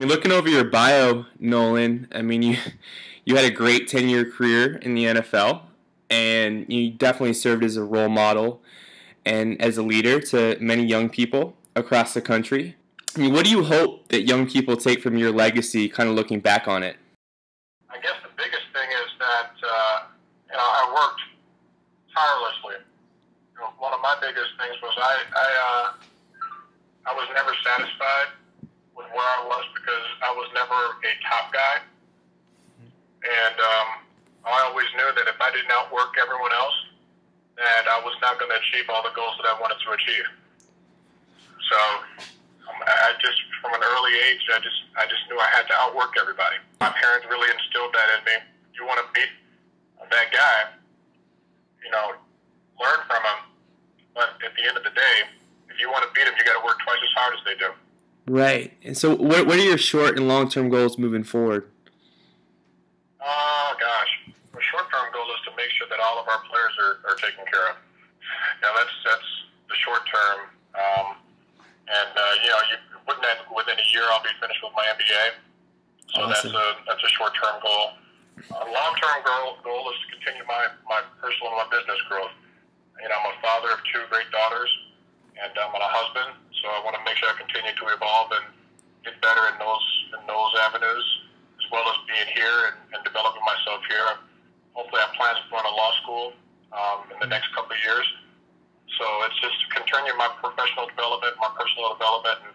Looking over your bio, Nolan, I mean, you had a great 10-year career in the NFL, and you definitely served as a role model and as a leader to many young people across the country. I mean, what do you hope that young people take from your legacy, kind of looking back on it? I guess the biggest thing is that I worked tirelessly. One of my biggest things was I was never satisfied with where I was because I was never a top guy, and I always knew that if I didn't outwork everyone else, that I was not going to achieve all the goals that I wanted to achieve. So I just, from an early age, I just knew I had to outwork everybody. My parents really instilled that in me. You want to beat that guy, learn from him. But at the end of the day, if you want to beat him, you got to work twice as hard as they do. Right. And so what are your short and long-term goals moving forward? Oh, gosh. The short-term goal is to make sure that all of our players are taken care of. Now, that's the short term. Within a year, I'll be finished with my MBA. So awesome. That's a short-term goal. Long-term goal is to continue my personal and my business growth. I'm a father of two great daughters, and I'm a husband, so I want to make sure I continue to evolve and get better in those avenues, as well as being here and developing myself here. Hopefully, I have plans to go to law school in the next couple of years. So it's just continuing my professional development, my personal development, and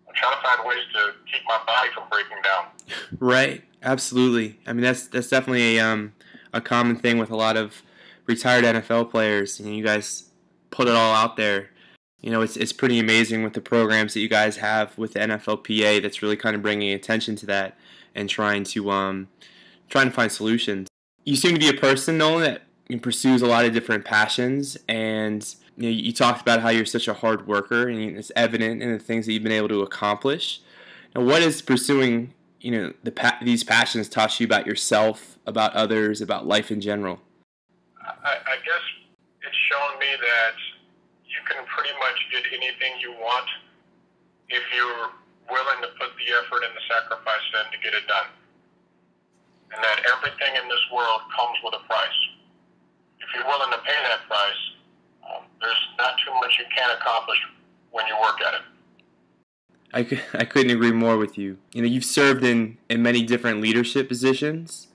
I'm trying to find ways to keep my body from breaking down. Right, absolutely. I mean, that's definitely a common thing with a lot of retired NFL players. You guys put it all out there. It's pretty amazing with the programs that you guys have with the NFLPA that's really kind of bringing attention to that and trying to find solutions. You seem to be a person, Nolan, that pursues a lot of different passions, and you talked about how you're such a hard worker, and it's evident in the things that you've been able to accomplish. Now, what is pursuing these passions taught you about yourself, about others, about life in general? I guess it's shown me that you can pretty much get anything you want if you're willing to put the effort and the sacrifice in to get it done. And that everything in this world comes with a price. If you're willing to pay that price, there's not too much you can't accomplish when you work at it. I couldn't agree more with you. You've served in many different leadership positions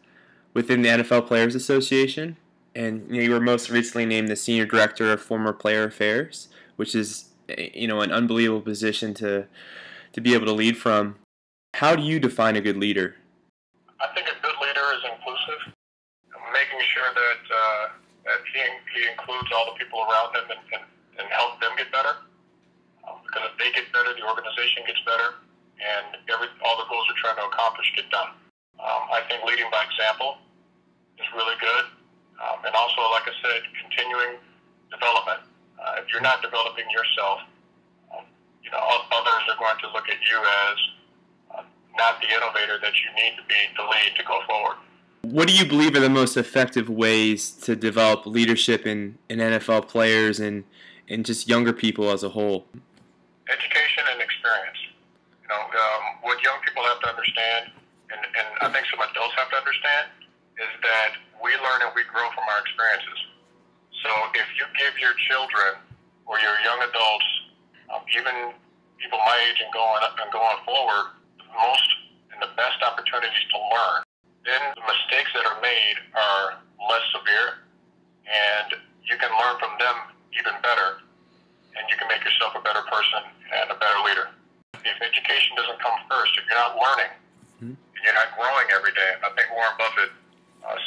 within the NFL Players Association. And you were most recently named the Senior Director of Former Player Affairs, which is an unbelievable position to be able to lead from. How do you define a good leader? I think a good leader is inclusive, making sure that he includes all the people around him and help them get better. Because if they get better, the organization gets better, and all the goals we're trying to accomplish get done. I think leading by example is really good. And also, like I said, continuing development. If you're not developing yourself, others are going to look at you as not the innovator that you need to be to lead to go forward. What do you believe are the most effective ways to develop leadership in NFL players and just younger people as a whole? Education and experience. What young people have to understand, and I think some adults have to understand, is that we learn and we grow from our experiences. So if you give your children or your young adults, even people my age and going forward, the most and the best opportunities to learn, then the mistakes that are made are less severe, and you can learn from them even better, and you can make yourself a better person and a better leader. If education doesn't come first, if you're not learning, and you're not growing every day, I think Warren Buffett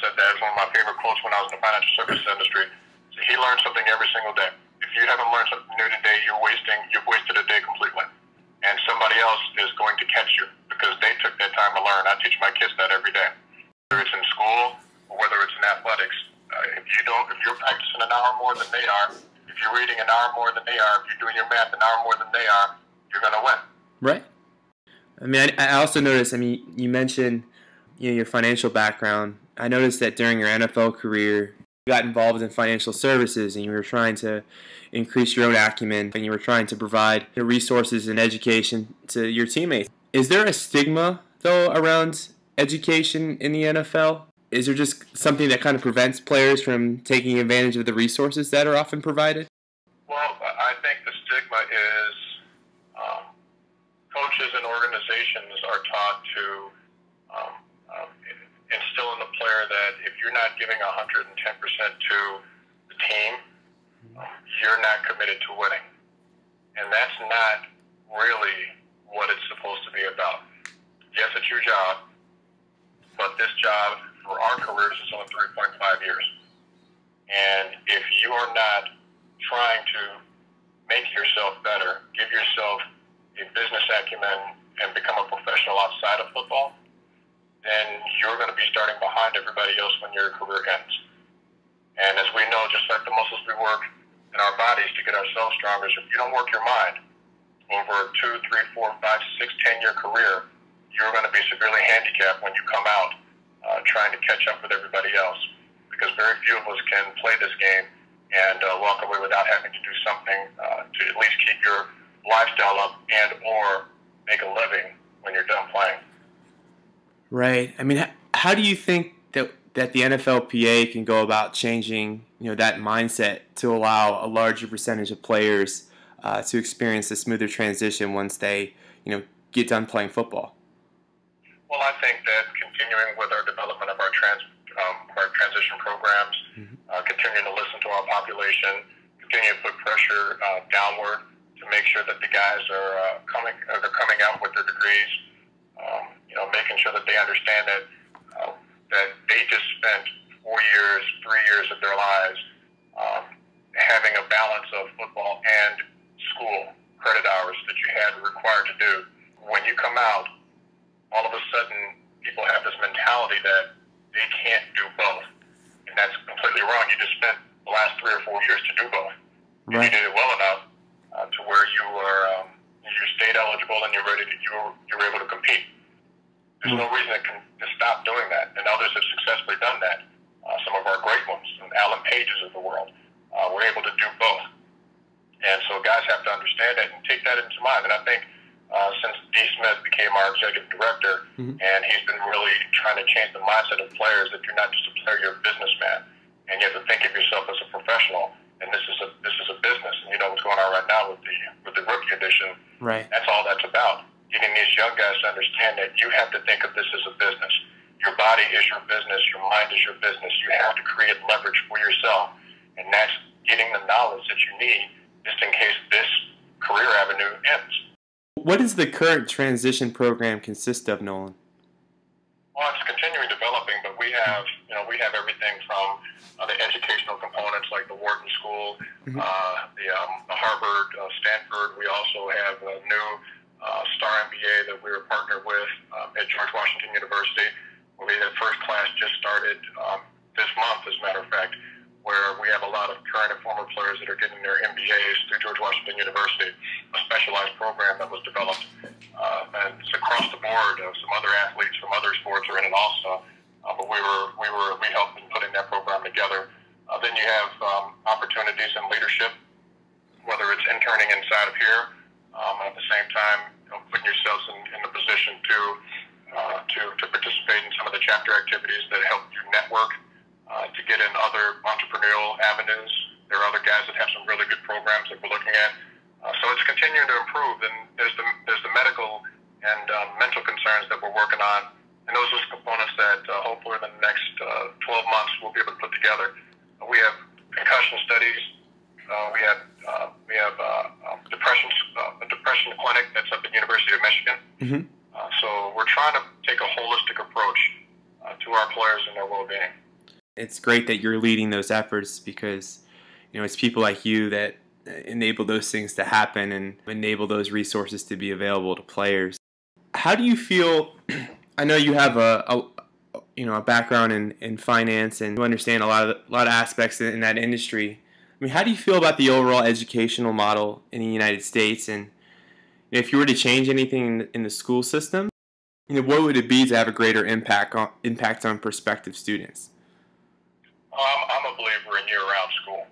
said that as one of my favorite quotes when I was in the financial services industry. So he learned something every single day. If you haven't learned something new today, you've wasted a day completely. And somebody else is going to catch you because they took that time to learn. I teach my kids that every day. Whether it's in school or whether it's in athletics, if you're practicing an hour more than they are, if you're reading an hour more than they are, if you're doing your math an hour more than they are, you're going to win. Right. I mean, I also noticed, you mentioned your financial background. I noticed that during your NFL career, you got involved in financial services and you were trying to increase your own acumen and you were trying to provide resources and education to your teammates. Is there a stigma, though, around education in the NFL? Is there just something that kind of prevents players from taking advantage of the resources that are often provided? Well, I think the stigma is coaches and organizations are taught to um, um, instill in the player that if you're not giving 110% to the team, you're not committed to winning. And that's not really what it's supposed to be about. Yes, it's your job, but this job for our careers is only 3.5 years. And if you are not trying to make yourself better, give yourself a business acumen, and become a professional outside of football, then you're going to be starting behind everybody else when your career ends. And as we know, just like the muscles we work in our bodies to get ourselves stronger, so if you don't work your mind over a 2, 3, 4, 5, 6, 10-year career, you're going to be severely handicapped when you come out trying to catch up with everybody else. Because very few of us can play this game and walk away without having to do something to at least keep your lifestyle up and or make a living when you're done playing. Right. I mean, how do you think that the NFLPA can go about changing, that mindset to allow a larger percentage of players to experience a smoother transition once they, get done playing football? Well, I think that continuing with our development of our transition programs, continuing to listen to our population, continuing to put pressure downward to make sure that the guys are coming out with their degrees, making sure that they understand that that they just spent 4 years, 3 years of their lives having a balance of football and school credit hours that you had required to do. When you come out, all of a sudden people have this mentality that they can't do both, and that's completely wrong. You just spent the last 3 or 4 years to do both. Right. You did it well enough to where you stayed eligible and you're able to compete. There's no reason to stop doing that, and others have successfully done that. Some of our great ones, Alan Pages of the world, were able to do both. And so guys have to understand that and take that into mind. And I think since D. Smith became our executive director, and he's been really trying to change the mindset of players that you're not just a player, you're a businessman, and you have to think of yourself as a professional. And this is a business, and you know what's going on right now with the rookie edition. Right. That's all that's about. Getting these young guys to understand that you have to think of this as a business. Your body is your business. Your mind is your business. You have to create leverage for yourself, and that's getting the knowledge that you need just in case this career avenue ends. What does the current transition program consist of, Nolan? Well, it's continuing developing, but we have everything from the educational components like the Wharton School, the Harvard, Stanford. We also have a new Star MBA that we were partnered with at George Washington University, where we had first class just started this month, as a matter of fact, where we have a lot of current and former players that are getting their MBAs through George Washington University, a specialized program that was developed. And it's across the board. Some other athletes from other sports are in it also, but we helped in putting that program together. Then you have opportunities in leadership, whether it's interning inside of here, at the same time, putting yourselves in the position to participate in some of the chapter activities that help you network, to get in other entrepreneurial avenues. There are other guys that have some really good programs that we're looking at. So it's continuing to improve. And there's the medical and mental concerns that we're working on. And those are components that hopefully in the next 12 months we'll be able to put together. We have concussion studies. We have a depression clinic that's up at the University of Michigan. So we're trying to take a holistic approach to our players and their well-being. It's great that you're leading those efforts because, it's people like you that enable those things to happen and enable those resources to be available to players. How do you feel? I know you have a background in finance and you understand a lot of aspects in that industry. I mean, how do you feel about the overall educational model in the United States? And if you were to change anything in the school system, what would it be to have a greater impact on prospective students? I'm a believer in year-round school.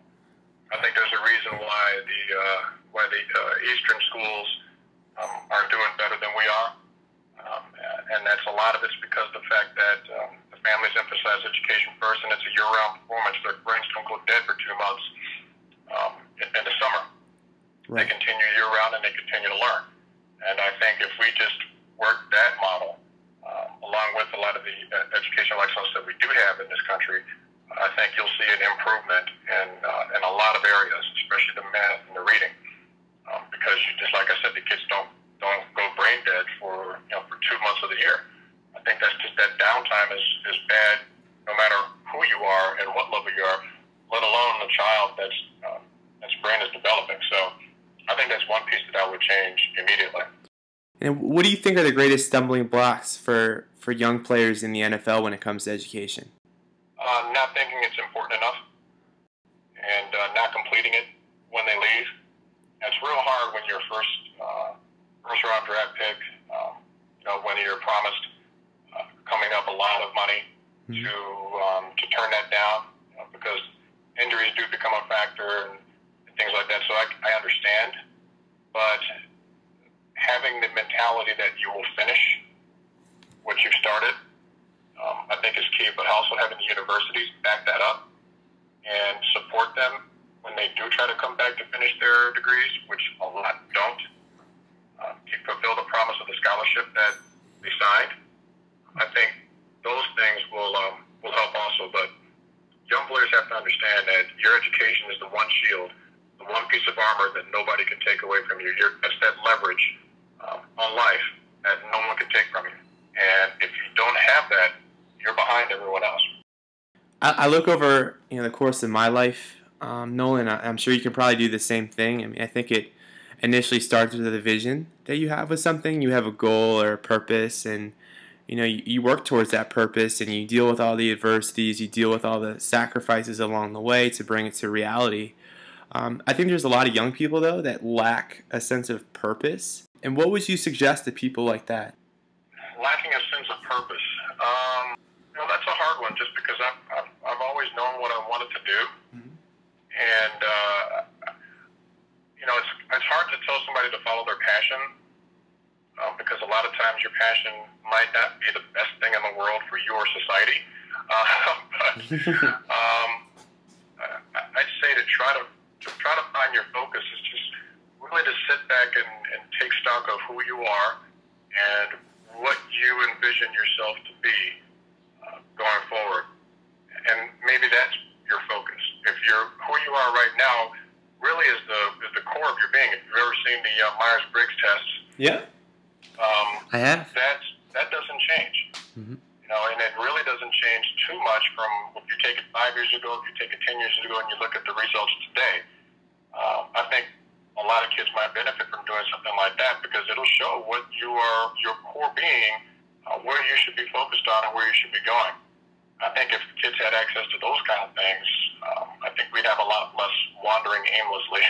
I think there's a reason why the Eastern schools are doing better than we are. and that's a lot of it's because of the fact that the families emphasize education first, and it's a year-round performance. Their brains don't go dead for 2 months in the summer. Right. They continue year-round, and they continue to learn. And I think if we just work that model, along with a lot of the educational excellence that we do have in this country, I think you'll see an improvement in a lot of areas, especially the math and the reading. Because just like I said, the kids don't go brain dead for 2 months of the year. I think that's just that downtime is bad, no matter who you are and what level you are, let alone the child that's brain is developing. So I think that's one piece that I would change immediately. And what do you think are the greatest stumbling blocks for young players in the NFL when it comes to education? Not thinking it's important enough, and not completing it when they leave. And it's real hard when you're first round draft pick. When you're promised coming up a lot of money to turn that down, because injuries do become a factor and things like that. So I understand, but having the mentality that you will finish what you've started, I think is key. But also having the universities back that up and support them when they do try to come back to finish their degrees, which a lot don't. Fulfill the promise of the scholarship that they signed. I think those things will help also. But young players have to understand that your education is the one shield, the one piece of armor that nobody can take away from you. That's that leverage on life that no one can take from you. And if you don't have that, you're behind everyone else. I look over the course of my life, Nolan. I'm sure you can probably do the same thing. I mean, I think it initially starts with a vision that you have with something. You have a goal or a purpose, and you work towards that purpose, and you deal with all the adversities, you deal with all the sacrifices along the way to bring it to reality. I think there's a lot of young people, though, that lack a sense of purpose. And what would you suggest to people like that? Lacking a sense of purpose. That's a hard one, just because I've always known what I wanted to do, and it's hard to tell somebody to follow their passion, because a lot of times your passion might not be the best thing in the world for you or society. I'd say to try to find your focus is just really to sit back and take stock of who you are and what you envision yourself to be going forward. And maybe that's your focus. If you're who you are right now, really is the core of your being. If you've ever seen the Myers-Briggs test, yeah, I have. That doesn't change. And it really doesn't change too much from if you take it 5 years ago, if you take it 10 years ago, and you look at the results today. I think a lot of kids might benefit from doing something like that, because it'll show what your core being, where you should be focused on and where you should be going. I think if kids had access to those kind of things, I think we'd have a lot less wandering aimlessly.